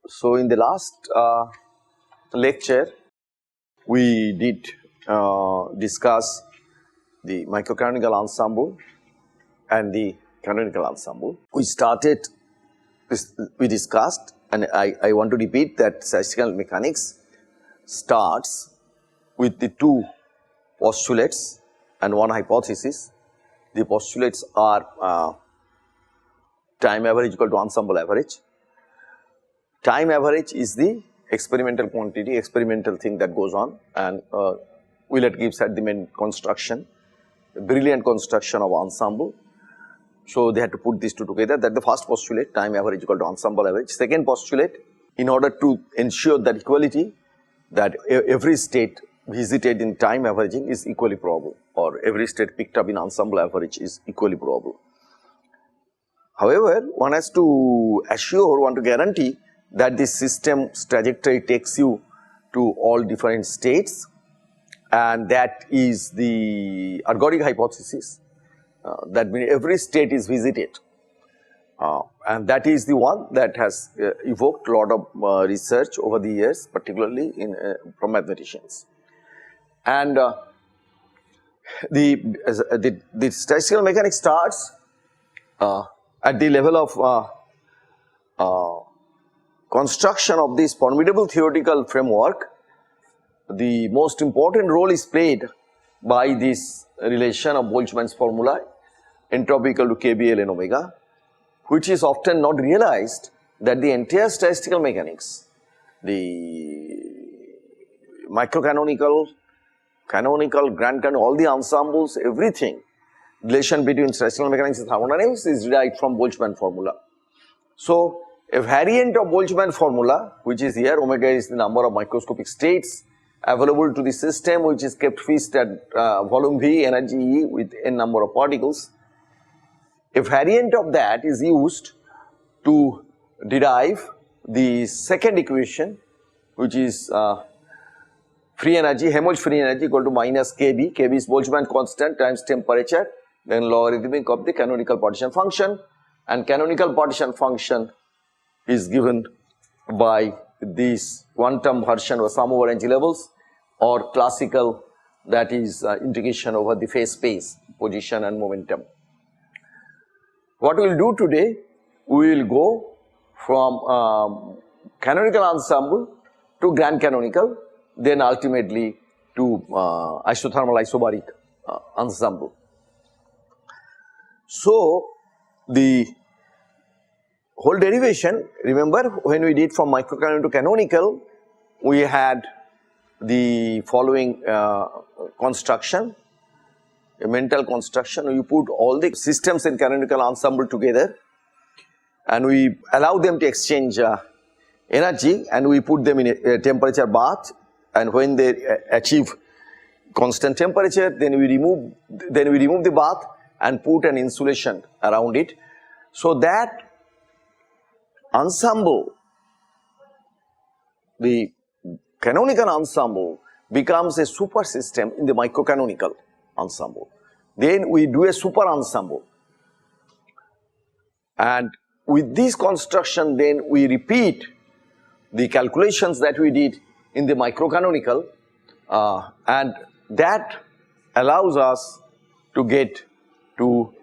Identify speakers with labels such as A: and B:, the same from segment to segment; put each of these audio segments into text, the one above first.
A: So in the last lecture, we did discuss the microcanonical ensemble and the canonical ensemble. We discussed, and I want to repeat that statistical mechanics starts with the two postulates and one hypothesis. The postulates are time average equal to ensemble average. Time average is the experimental quantity, experimental thing that goes on, and Willett gives at the main construction, a brilliant construction of ensemble. So they had to put these two together. That the first postulate, time average equal to ensemble average. Second postulate, in order to ensure that equality, that every state visited in time averaging is equally probable, or every state picked up in ensemble average is equally probable. However, one has to assure, one to guarantee that this system's trajectory takes you to all different states, and that is the ergodic hypothesis. That means every state is visited, and that is the one that has evoked a lot of research over the years, particularly from mathematicians. And the statistical mechanics starts at the level of construction of this formidable theoretical framework. The most important role is played by this relation of Boltzmann's formula, entropy equal to KBL and omega, which is often not realized that the entire statistical mechanics, the microcanonical, canonical, grand canonical, all the ensembles, everything, relation between statistical mechanics and thermodynamics is derived from Boltzmann formula. So a variant of Boltzmann formula, which is here, omega is the number of microscopic states available to the system, which is kept fixed at volume V, energy E with n number of particles. A variant of that is used to derive the second equation, which is free energy, Helmholtz free energy equal to minus Kb. Kb is Boltzmann constant times temperature, then logarithmic of the canonical partition function, and canonical partition function is given by this quantum version or sum over energy levels, or classical, that is integration over the phase space, position and momentum. What we will do today, we will go from canonical ensemble to grand canonical, then ultimately to isothermal-isobaric ensemble. So the whole derivation, remember when we did from microcanonical to canonical, we had the following construction, a mental construction. We put all the systems in canonical ensemble together and we allow them to exchange energy, and we put them in a temperature bath, and when they achieve constant temperature, then we remove the bath and put an insulation around it, so that ensemble, the canonical ensemble, becomes a super system in the microcanonical ensemble. Then we do a super ensemble, and with this construction then we repeat the calculations that we did in the microcanonical, and that allows us to get to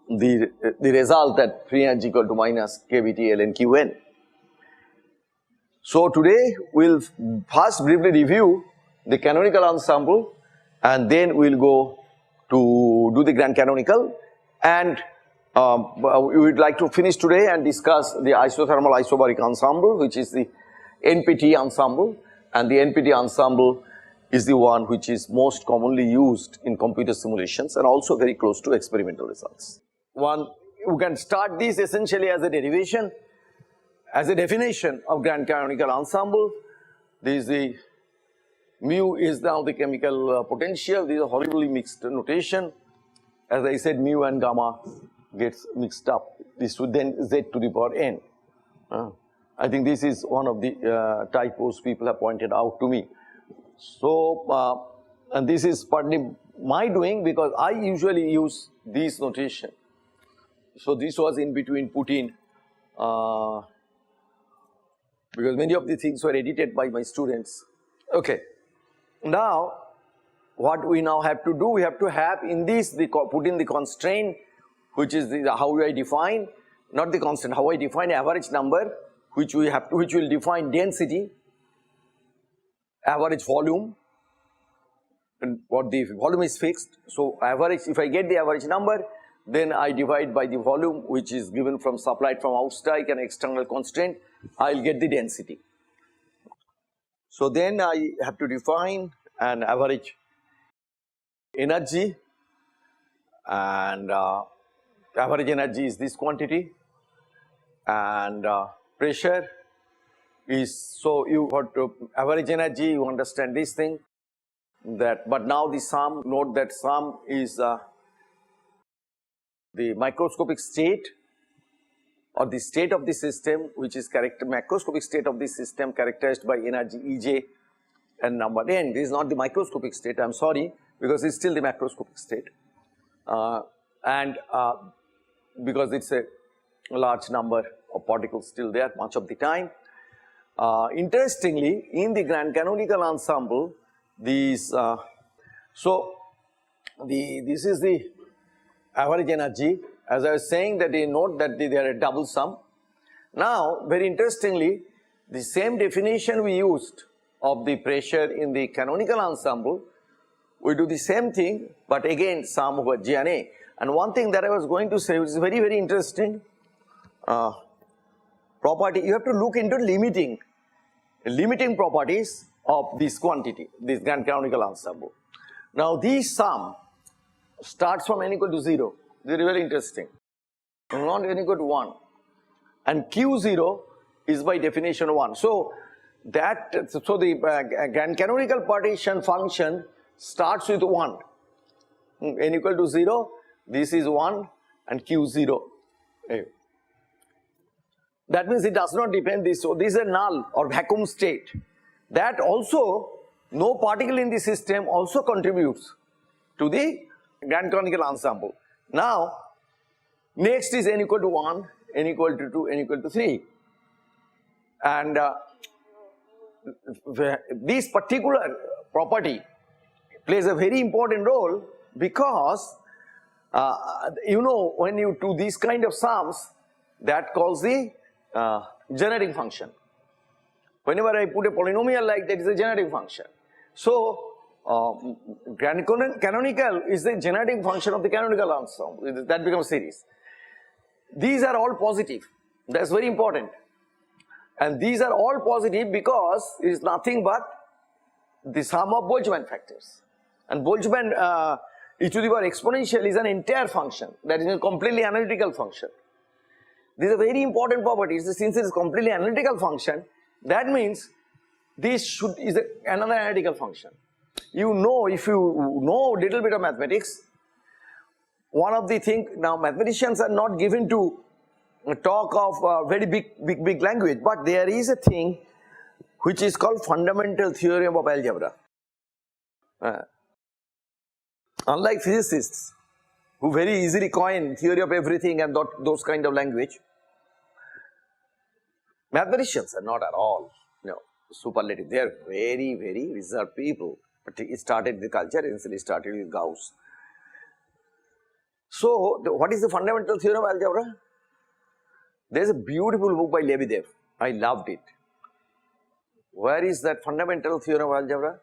A: the result that free energy equal to minus KBT ln Qn. So today we will first briefly review the canonical ensemble, and then we will go to do the grand canonical, and we would like to finish today and discuss the isothermal-isobaric ensemble, which is the Npt ensemble, and the Npt ensemble is the one which is most commonly used in computer simulations and also very close to experimental results. You can start this essentially as a derivation, as a definition of grand canonical ensemble. This is the mu is now the chemical potential. This is a horribly mixed notation. As I said, mu and gamma gets mixed up. This would then z to the power n. I think this is one of the typos people have pointed out to me. So, and this is partly my doing because I usually use this notation. So this was in between put in because many of the things were edited by my students. Okay. Now, what we now have to do, we have to have in this, put in the constraint, which is how I define, not the constant, how I define average number, which will define density, average volume, and what the volume is fixed. So average, if I get the average number, then I divide by the volume, which is given from supplied from outside and external constraint, I'll get the density. So then I have to define an average energy, and average energy is this quantity, and pressure is, so you have to, average energy, you understand this thing, that, but now the sum, note that sum is the microscopic state or the state of the system, which is macroscopic state of the system characterized by energy Ej and number n. This is not the microscopic state, I am sorry, because it's still the macroscopic state, and because it's a large number of particles still there much of the time. Interestingly, in the grand canonical ensemble, these this is the average energy. As I was saying, that you note that they are a double sum. Now, very interestingly, the same definition we used of the pressure in the canonical ensemble, we do the same thing, but again sum over G and A. And one thing that I was going to say, which is very, very interesting property, you have to look into limiting properties of this quantity, this grand canonical ensemble. Now, this sum starts from n equal to 0. This is very interesting. Not n equal to 1. And Q0 is by definition 1. So, the grand canonical partition function starts with 1. N equal to 0, this is 1 and Q0. That means it does not depend this. So, this is a null or vacuum state. That also, no particle in the system also contributes to the grand canonical ensemble. Now, next is n equal to 1, n equal to 2, n equal to 3. And this particular property plays a very important role, because you know, when you do these kind of sums, that calls the generating function. Whenever I put a polynomial like that, is a generating function. So, canonical is the generating function of the canonical ensemble, that becomes series. These are all positive, that's very important. And these are all positive because it is nothing but the sum of Boltzmann factors. And Boltzmann e to the power exponential is an entire function, that is a completely analytical function. This is a very important property. Since it is completely analytical function, that means this is another analytical function. You know, if you know a little bit of mathematics, one of the things, now mathematicians are not given to talk of very big language, but there is a thing which is called fundamental theorem of algebra. Unlike physicists, who very easily coin theory of everything and those kind of language, mathematicians are not at all, superlative. They are very, very reserved people. But it started the culture, initially started with Gauss. So, what is the fundamental theorem of algebra? There is a beautiful book by Lebedev. I loved it. Where is that fundamental theorem of algebra?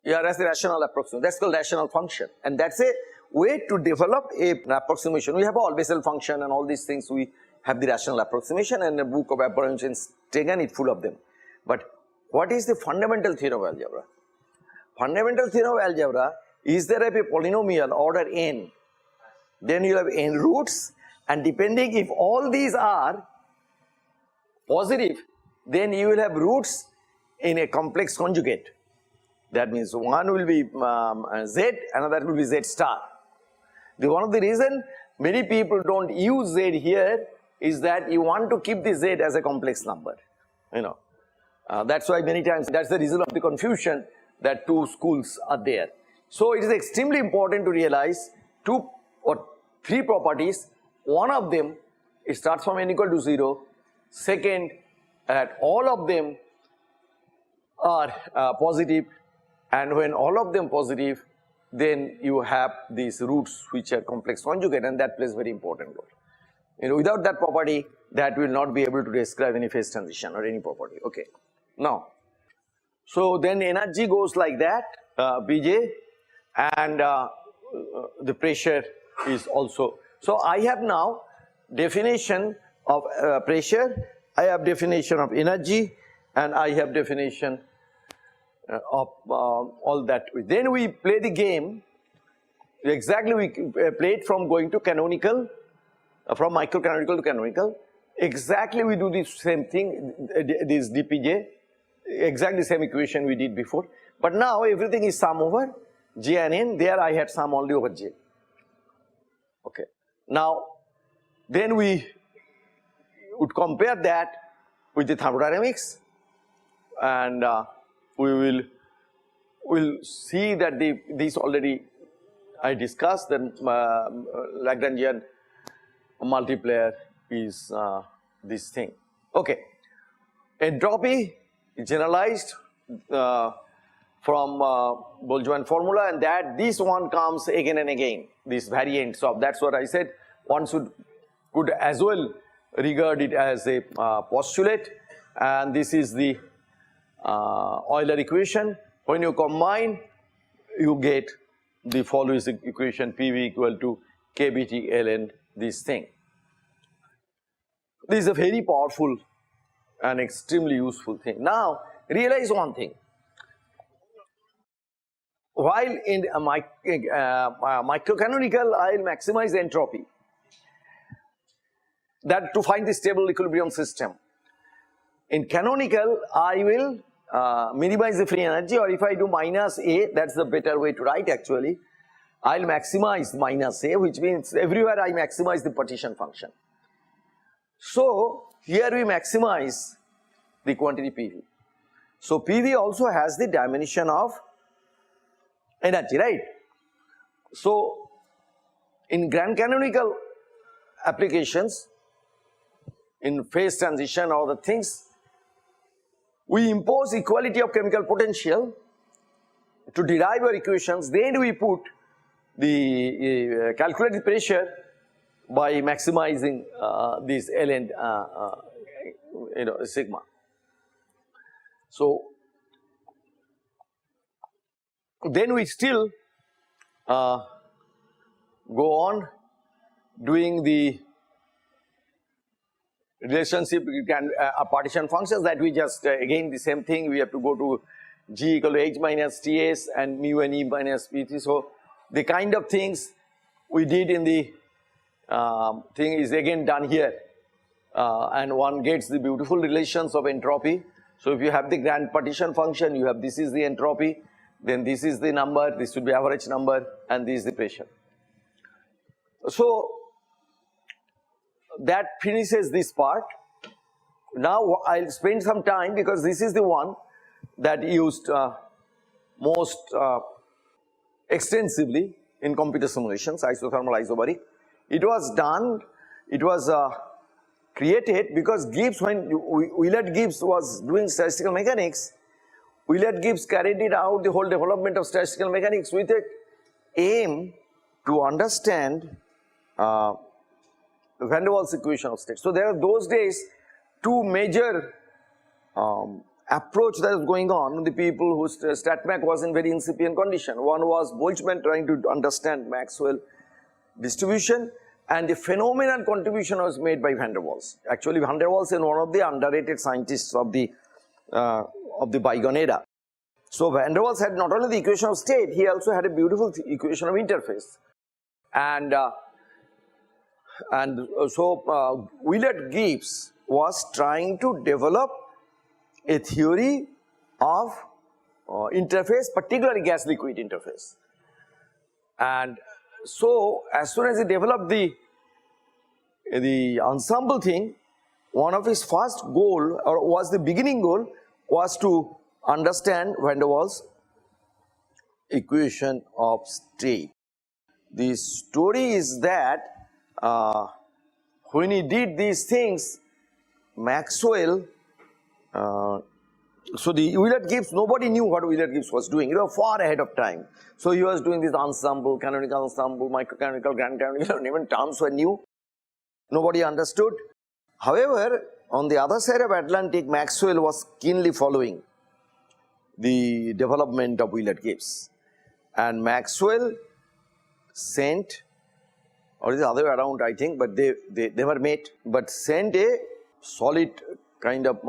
A: Yeah, that's the rational approximation. That's called rational function. And that's a way to develop an approximation. We have all Bessel function and all these things. We have the rational approximation, and the book of approximations taken it full of them. But what is the fundamental theorem of algebra? Fundamental theorem of algebra is there a polynomial order n, then you have n roots, and depending if all these are positive, then you will have roots in a complex conjugate. That means one will be z, another will be z star. One of the reason many people don't use z here is that you want to keep the z as a complex number. That's why many times, that's the reason of the confusion that two schools are there. So, it is extremely important to realize 2 or 3 properties. One of them, it starts from n equal to 0. Second, that all of them are positive, and when all of them positive, then you have these roots which are complex conjugate, and that plays very important role. You know, without that property, that will not be able to describe any phase transition or any property. Okay. Now, so then energy goes like that, Pj, and the pressure is also. So I have now definition of pressure, I have definition of energy, and I have definition of all that. Then we play the game. Exactly, we play it from going to canonical, from microcanonical to canonical. Exactly, we do the same thing, this dpj, exactly the same equation we did before. But now everything is sum over j and n. There I had sum only over j. Okay. Now, then we would compare that with the thermodynamics, and we will see that this already I discussed, that Lagrangian multiplier is this thing. Okay. Entropy is generalized from Boltzmann formula, and that this one comes again and again, this variants of, that's what I said, one could as well regard it as a postulate, and this is the Euler equation. When you combine, you get the following equation, PV equal to KBT ln this thing. This is a very powerful and extremely useful thing. Now, realize one thing. While in microcanonical, I will maximize the entropy, that to find the stable equilibrium system. In canonical, I will minimize the free energy, or if I do minus A, that's the better way to write actually. I will maximize minus A, which means everywhere I maximize the partition function. So, here we maximize the quantity PV. So, PV also has the dimension of energy, right? So, in grand canonical applications, in phase transition or the things, we impose equality of chemical potential to derive our equations. Then we put the calculated pressure by maximizing this ln sigma. So then we still go on doing the relationship, partition functions, that we just again the same thing, we have to go to g equal to h minus ts and mu and e minus pt. So the kind of things we did in the thing is again done here, and one gets the beautiful relations of entropy. So if you have the grand partition function, you have this is the entropy, then this is the number, this should be average number, and this is the pressure. So that finishes this part. Now I'll spend some time, because this is the one that used most extensively in computer simulations, Isothermal-Isobaric. It was done, it was created because Gibbs, when Willard Gibbs was doing statistical mechanics, Willard Gibbs carried it out, the whole development of statistical mechanics, with an aim to understand Van der Waals equation of state. So there are those days two major approach that was going on, the people whose StatMech was in very incipient condition. One was Boltzmann trying to understand Maxwell distribution, and the phenomenal contribution was made by Van der Waals. Actually, Van der Waals is one of the underrated scientists of the bygone era. So Van der Waals had not only the equation of state, he also had a beautiful equation of interface. And so Willard Gibbs was trying to develop a theory of interface, particularly gas-liquid interface. And so as soon as he developed the ensemble thing, one of his first goal, or was the beginning goal, was to understand Van der Waals equation of state. The story is that when he did these things, Maxwell so the Euler-Gibbs, nobody knew what Euler-Gibbs was doing. He was far ahead of time. So he was doing this ensemble, canonical ensemble, microcanonical, grand canonical, even terms were new. Nobody understood. However, on the other side of Atlantic, Maxwell was keenly following the development of Euler-Gibbs. And Maxwell sent, or the other way around I think, but they never met, but sent a solid kind of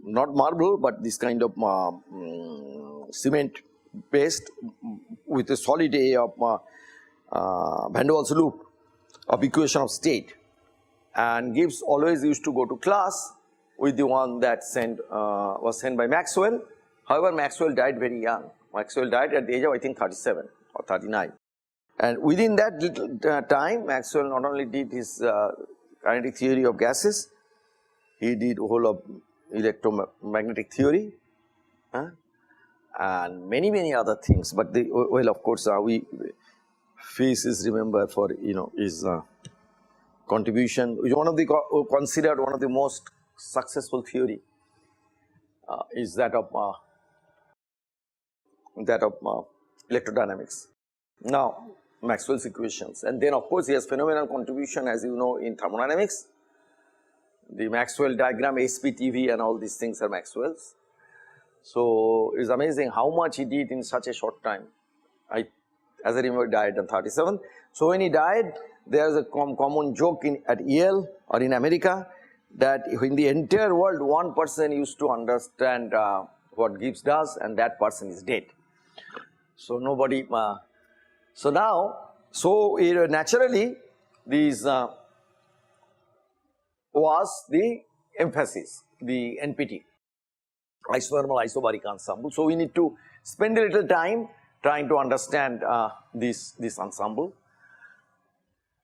A: not marble, but this kind of cement paste with a solid A of Van der Waals loop of equation of state, and Gibbs always used to go to class with the one that was sent by Maxwell. However, Maxwell died very young. Maxwell died at the age of I think 37 or 39, and within that little time Maxwell not only did his kinetic theory of gases, he did whole of electromagnetic theory and many other things. But well, of course, Fish is remembered for his contribution, which one of the considered one of the most successful theory is that of electrodynamics. Now Maxwell's equations, and then of course he has phenomenal contribution, as you know, in thermodynamics. The Maxwell diagram, SPTV and all these things are Maxwell's. So it's amazing how much he did in such a short time. As I remember, died at 37. So when he died, there is a common joke at Yale or in America that in the entire world, one person used to understand what Gibbs does, and that person is dead. So nobody. Naturally, these was the emphasis, the Npt Isothermal-Isobaric ensemble. So we need to spend a little time trying to understand this ensemble.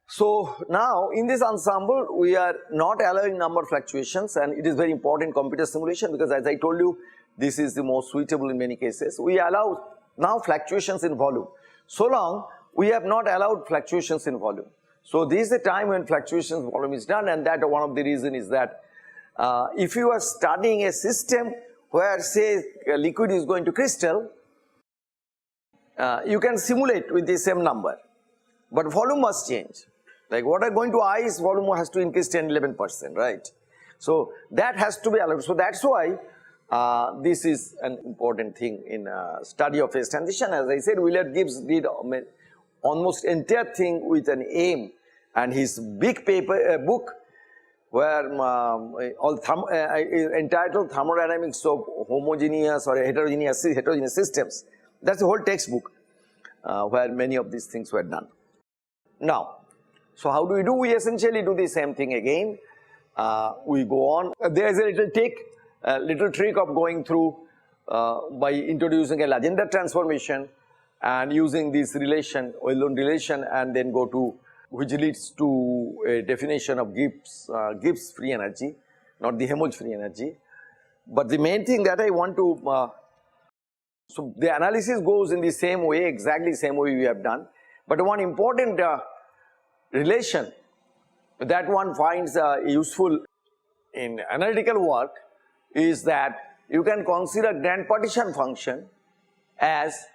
A: So now in this ensemble we are not allowing number fluctuations, and it is very important in computer simulation, because as I told you, this is the most suitable in many cases. We allow now fluctuations in volume. So long we have not allowed fluctuations in volume. So this is the time when fluctuations in volume is done, and that one of the reason is that if you are studying a system where say a liquid is going to crystal, you can simulate with the same number, but volume must change. Like water going to ice, volume has to increase 10-11%, right? So that has to be allowed. So that's why this is an important thing in study of phase transition. As I said, Euler-Gibbs did almost entire thing with an aim, and his big book where entitled Thermodynamics of Homogeneous or Heterogeneous Systems. That's the whole textbook where many of these things were done. Now, so how do we do? We essentially do the same thing again. We go on. There is a little trick of going through by introducing a Legendre transformation and using this relation, well-known relation, and then go to, which leads to a definition of Gibbs free energy, not the Helmholtz free energy. But the main thing that I want to, so the analysis goes in the same way, exactly the same way we have done. But one important relation that one finds useful in analytical work is that you can consider grand partition function as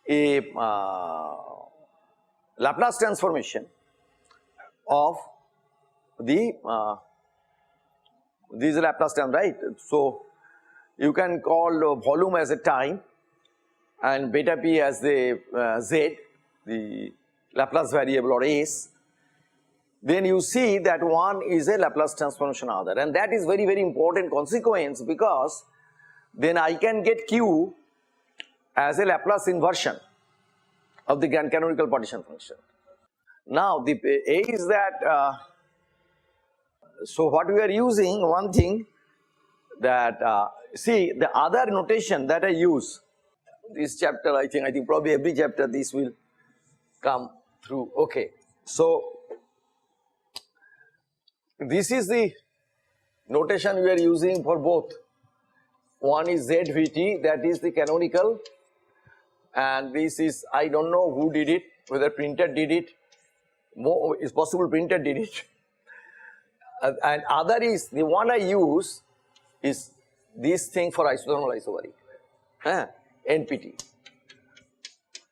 A: a Laplace transformation of the this is Laplace term, right? So you can call volume as a time and beta p as the z, the Laplace variable or s. Then you see that one is a Laplace transformation other, and that is very important consequence, because then I can get q as a Laplace inversion of the grand canonical partition function. Now the A is that so what we are using, one thing that see the other notation that I use, this chapter I think probably every chapter this will come through. Okay, so this is the notation we are using for both. One is ZVT, that is the canonical, and this is, I don't know who did it, whether printer did it, it's possible printer did it. and other is the one I use is this thing for isothermal-isobaric, Npt.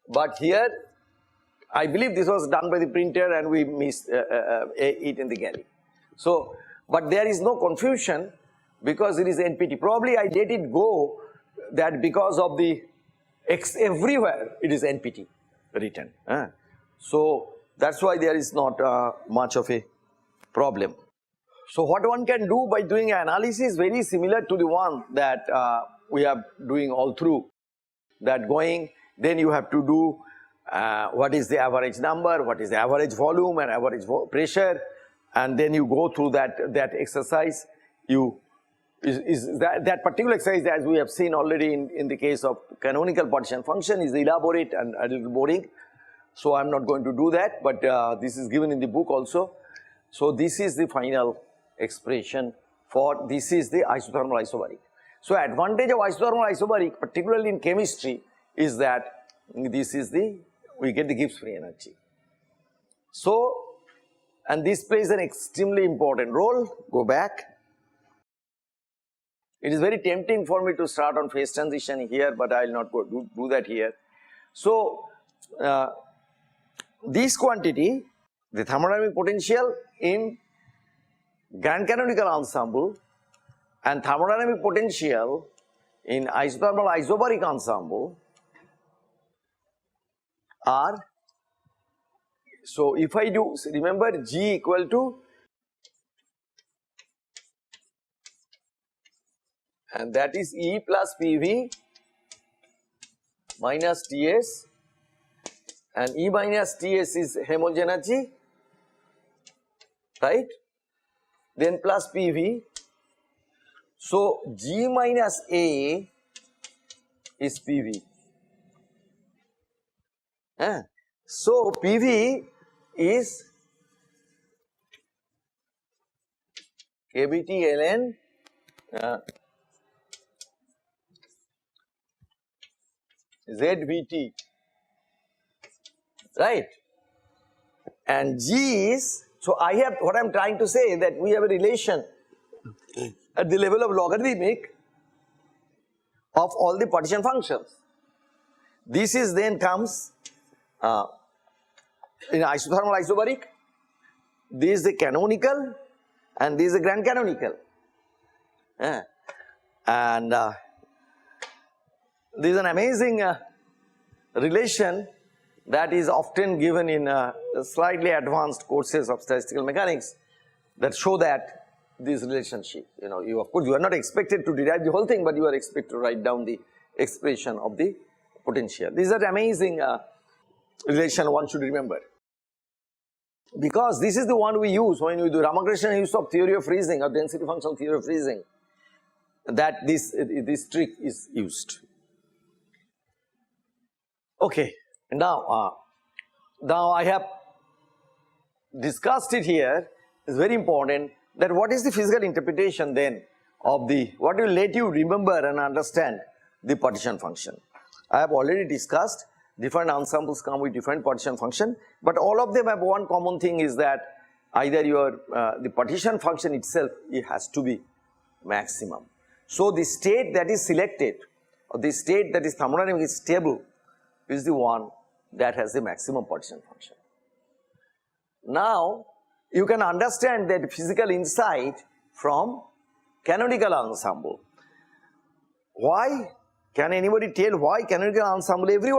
A: But here I believe this was done by the printer and we missed it in the galley. So, but there is no confusion because it is Npt. Probably I let it go that because of the X everywhere it is Npt written. So that's why there is not much of a problem. So what one can do by doing an analysis very similar to the one that we are doing all through, that going, then you have to do what is the average number, what is the average volume and average pressure, and then you go through that exercise. That particular exercise, as we have seen already in the case of canonical partition function, is elaborate and a little boring. So I am not going to do that, but this is given in the book also. So this is the final expression for this is the isothermal-isobaric. So advantage of isothermal-isobaric, particularly in chemistry, is that this is we get the Gibbs free energy. So, and this plays an extremely important role. Go back. It is very tempting for me to start on phase transition here, but I will not go do that here. So, this quantity, the thermodynamic potential in grand canonical ensemble and thermodynamic potential in isothermal-isobaric ensemble are, so if I do, remember G equal to, and that is E plus PV minus Ts, and E minus Ts is homogeneity, right, then plus PV. So G minus A is PV. So PV is kBT ln ZVT, right, and G is, so I have, what I am trying to say that we have a relation at the level of logarithmic of all the partition functions. This is then comes in isothermal-isobaric, this is the canonical and this is the grand canonical, and this is an amazing relation that is often given in slightly advanced courses of statistical mechanics that show that this relationship, you of course you are not expected to derive the whole thing, but you are expected to write down the expression of the potential. This is an amazing relation one should remember, because this is the one we use when we do Ramakrishna use of theory of freezing or density functional theory of freezing, that this trick is used. Okay, now I have discussed it here. It's very important that what is the physical interpretation then of what will let you remember and understand the partition function. I have already discussed different ensembles come with different partition function, but all of them have one common thing, is that either the partition function itself, it has to be maximum. So the state that is selected, or the state that is thermodynamically stable, is the one that has the maximum partition function. Now you can understand that physical insight from canonical ensemble. Why? Can anybody tell why canonical ensemble? Every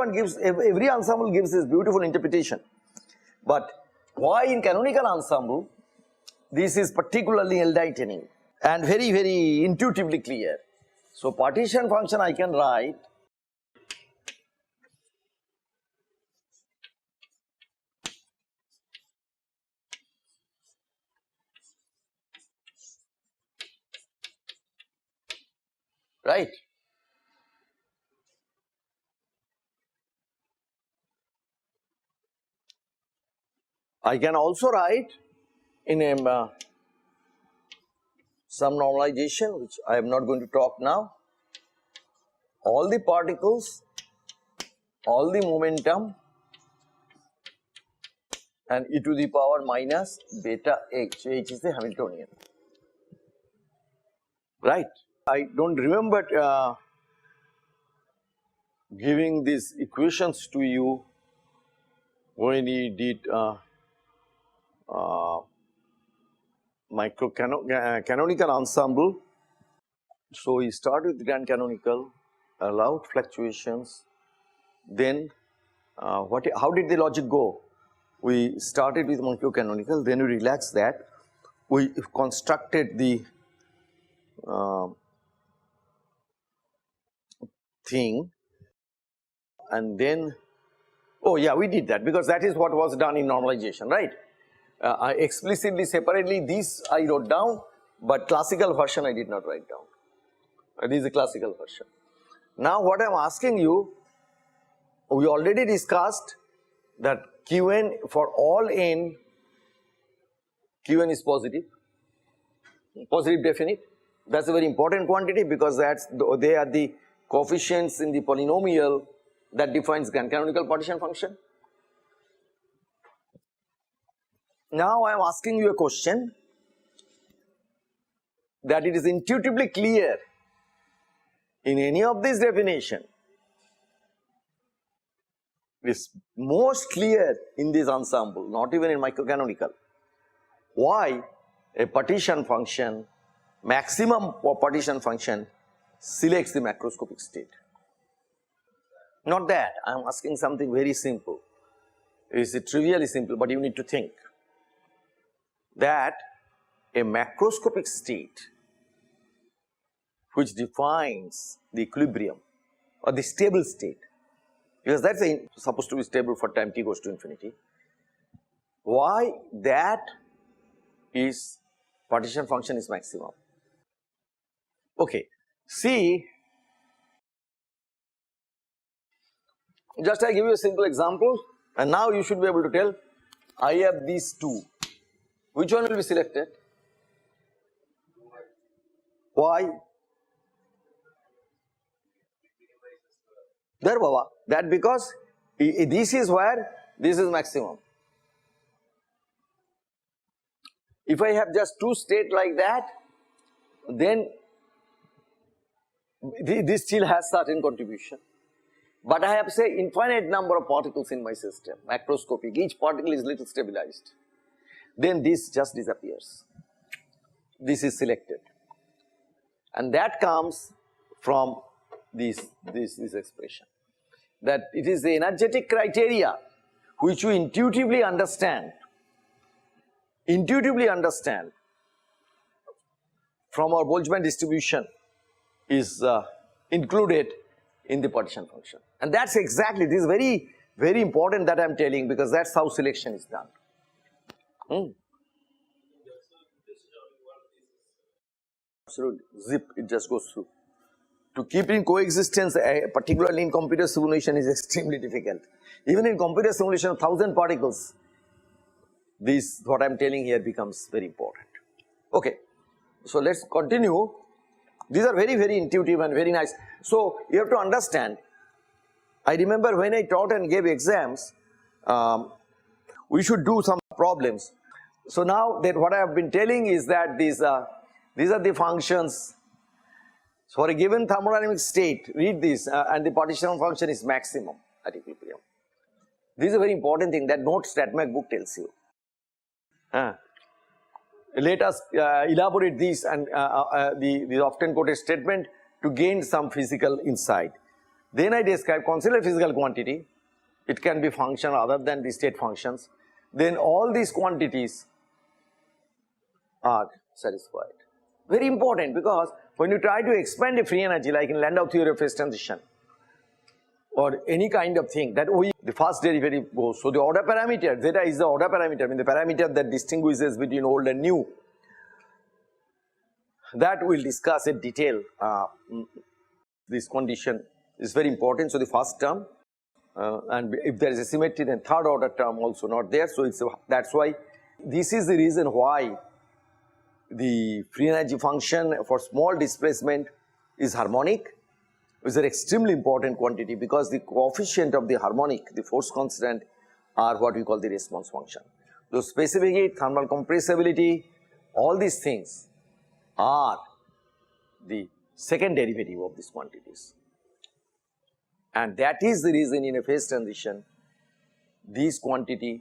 A: ensemble gives this beautiful interpretation, but why in canonical ensemble this is particularly enlightening and very, very intuitively clear. So partition function I can write right. I can also write in some normalization, which I am not going to talk now, all the particles, all the momentum and e to the power minus beta h. H is the Hamiltonian. Right? I don't remember giving these equations to you when we did canonical ensemble. So we start with grand canonical, allowed fluctuations. Then how did the logic go? We started with microcanonical, then we relaxed that. We constructed the thing, and then, oh yeah, we did that because that is what was done in normalization, right? I explicitly, separately, this I wrote down, but classical version I did not write down. This is the classical version. Now what I am asking you, we already discussed that Qn for all n, Qn is positive definite. That's a very important quantity because they are the coefficients in the polynomial that defines grand canonical partition function. Now I am asking you a question that it is intuitively clear in any of this definition, is most clear in this ensemble, not even in microcanonical. Why a partition function, maximum of partition function, selects the macroscopic state? Not that, I am asking something very simple. It is trivially simple, but you need to think that a macroscopic state which defines the equilibrium or the stable state, because that is supposed to be stable for time t goes to infinity. Why that is partition function is maximum? Okay, see, just I give you a simple example, and now you should be able to tell, I have these two, which one will be selected? Why? There Baba, that because this is where this is maximum. If I have just two states like that, then this still has certain contribution. But I have say infinite number of particles in my system, macroscopic, each particle is little stabilized. Then this just disappears. This is selected. And that comes from this expression. That it is the energetic criteria which we intuitively understand from our Boltzmann distribution is included in the partition function. And that's exactly, this is very, very important that I am telling, because that's how selection is done. Absolutely, zip, it just goes through. To keep in coexistence, particularly in computer simulation, is extremely difficult. Even in computer simulation, 1000 particles, this, what I am telling here, becomes very important. Okay, so let's continue. These are very, very intuitive and very nice. So you have to understand, I remember when I taught and gave exams, we should do some problems. So now that what I have been telling is that these are the functions. So for a given thermodynamic state, read this, and the partition function is maximum at equilibrium. This is a very important thing that no StatMech book tells you. Let us elaborate this and the often quoted statement to gain some physical insight. Then I describe, consider physical quantity. It can be function other than the state functions. Then all these quantities are satisfied. Very important, because when you try to expand a free energy, like in Landau theory of phase transition, or any kind of thing, that the first derivative goes. So the order parameter, zeta is the order parameter, I mean the parameter that distinguishes between old and new. That we'll discuss in detail. This condition is very important. So the first term, and if there is a symmetry, then third order term also not there. So that's why this is the reason why the free energy function for small displacement is harmonic. Is an extremely important quantity, because the coefficient of the harmonic, the force constant, are what we call the response function. So specific heat, thermal compressibility, all these things are the second derivative of these quantities. And that is the reason in a phase transition, these quantity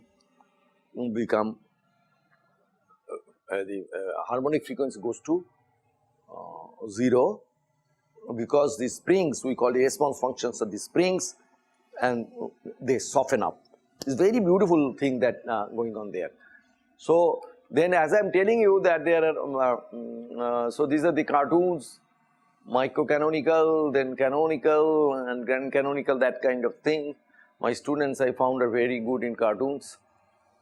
A: will become the harmonic frequency goes to 0, because the springs, we call the response functions of the springs, and they soften up. It's a very beautiful thing that going on there. So then, as I am telling you that there are, so these are the cartoons, micro-canonical, then canonical and grand canonical, that kind of thing. My students I found are very good in cartoons.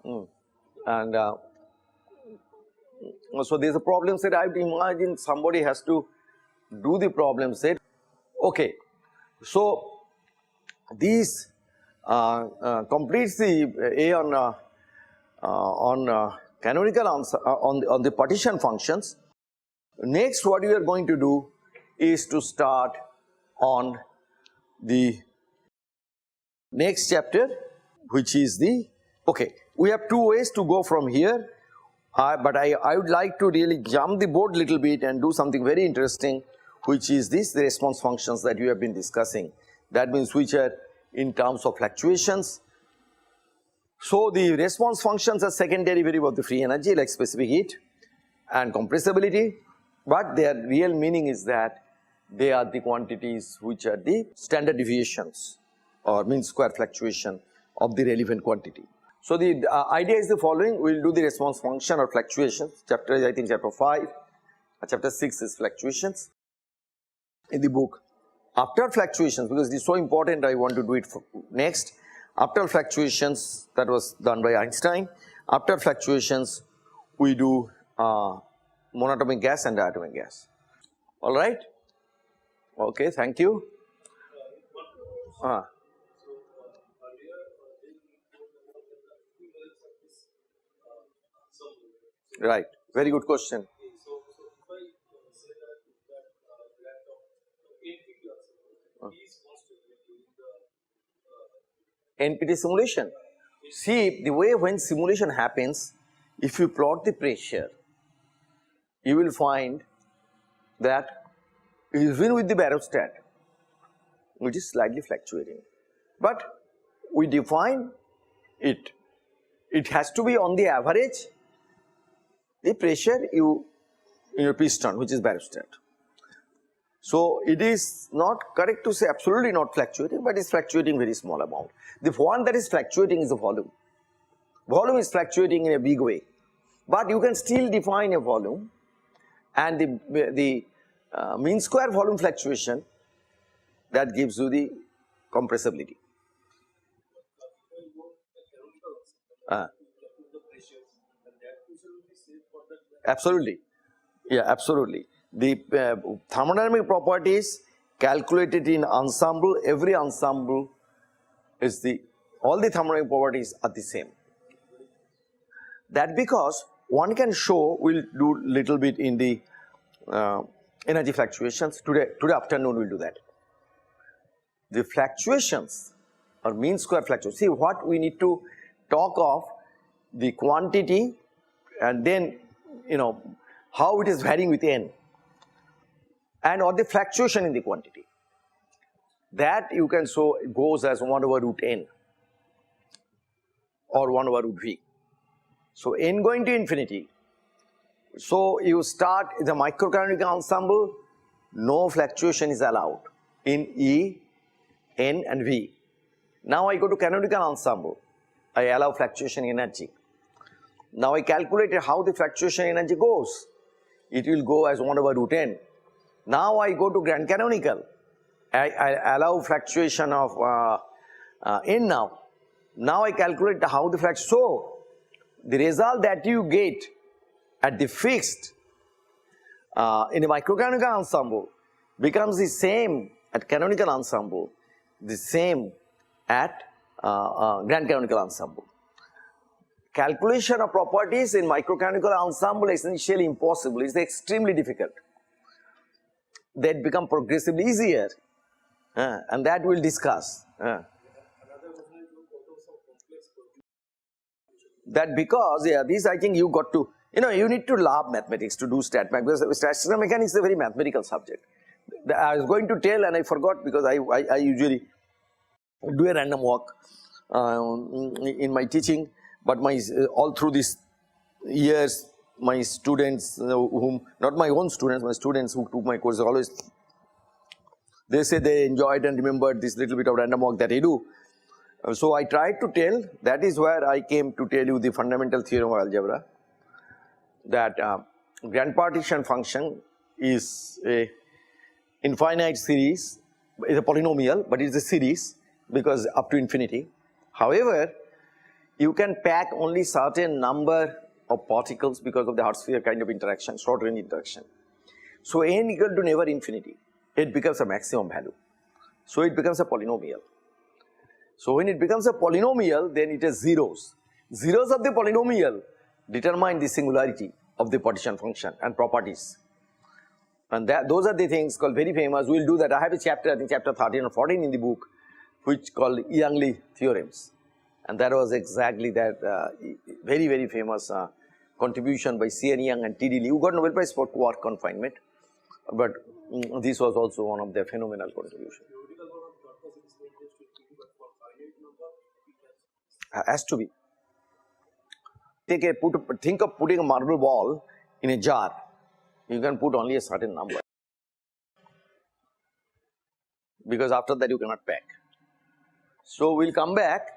A: And so there's a problem set. I imagine somebody has to do the problem set. Okay, so these completes the A on canonical answer on the partition functions. Next, what we are going to do is to start on the next chapter, which is the, okay, we have two ways to go from here, but I would like to really jump the board little bit and do something very interesting, which is this, the response functions that we have been discussing. That means which are in terms of fluctuations. So the response functions are second derivative of the free energy, like specific heat and compressibility, but their real meaning is that they are the quantities which are the standard deviations or mean square fluctuation of the relevant quantity. So the idea is the following: we will do the response function or fluctuations. Chapter is, I think, chapter 5, chapter 6 is fluctuations in the book. After fluctuations, because it is so important, I want to do it next. After fluctuations, that was done by Einstein. After fluctuations, we do monatomic gas and diatomic gas. All right? Okay, thank you. Right, very good question. Npt simulation. See, the way when simulation happens, if you plot the pressure, you will find that even with the barostat, which is slightly fluctuating, but we define it. It has to be on the average the pressure in your piston, which is barostat. So it is not correct to say absolutely not fluctuating, but it's fluctuating very small amount. The one that is fluctuating is the volume. Volume is fluctuating in a big way, but you can still define a volume, and the mean square volume fluctuation, that gives you the compressibility. Absolutely, yeah, absolutely. The thermodynamic properties calculated in ensemble, every ensemble is all the thermodynamic properties are the same. That because one can show, we'll do little bit in the energy fluctuations. Today afternoon we'll do that. The fluctuations or mean square fluctuations. See, what we need to talk of the quantity, and then how it is varying with n, and or the fluctuation in the quantity. That you can show goes as 1 over root n or 1 over root v. So n going to infinity. So you start the microcanonical ensemble, no fluctuation is allowed in E, N and V. Now I go to canonical ensemble, I allow fluctuation energy. Now I calculated how the fluctuation energy goes. It will go as 1 over root n. Now I go to grand canonical, I allow fluctuation of n now. Now I calculate how the fluctuation. So the result that you get at the fixed in a microcanonical ensemble becomes the same at canonical ensemble, the same at grand canonical ensemble. Calculation of properties in microcanonical ensemble is essentially impossible. It's extremely difficult. That become progressively easier, and that we'll discuss. that because, yeah, this I think you got to, you need to love mathematics to do stat math, because statistical mechanics is a very mathematical subject. I was going to tell and I forgot, because I usually do a random walk in my teaching, but all through these years, my students, not my own students, my students who took my courses always, they say they enjoyed and remembered this little bit of random walk that I do. So I tried to tell, that is where I came to tell you the fundamental theorem of algebra, that grand partition function is a infinite series, is a polynomial, but it is a series because up to infinity. However, you can pack only certain number of particles because of the Hart-sphere kind of interaction, short range interaction. So n equal to never infinity, it becomes a maximum value. So it becomes a polynomial. So when it becomes a polynomial, then it has zeros. Zeros of the polynomial determine the singularity of the partition function and properties. And those are the things called very famous. We will do that. I have a chapter, I think chapter 13 or 14 in the book, which called Youngli Theorems. And that was exactly that very, very famous contribution by C.N. Young and T.D. Lee, who got Nobel Prize for quark confinement. But this was also one of their phenomenal contributions. Has to be. Think of putting a marble ball in a jar. You can put only a certain number, because after that you cannot pack. So we'll come back.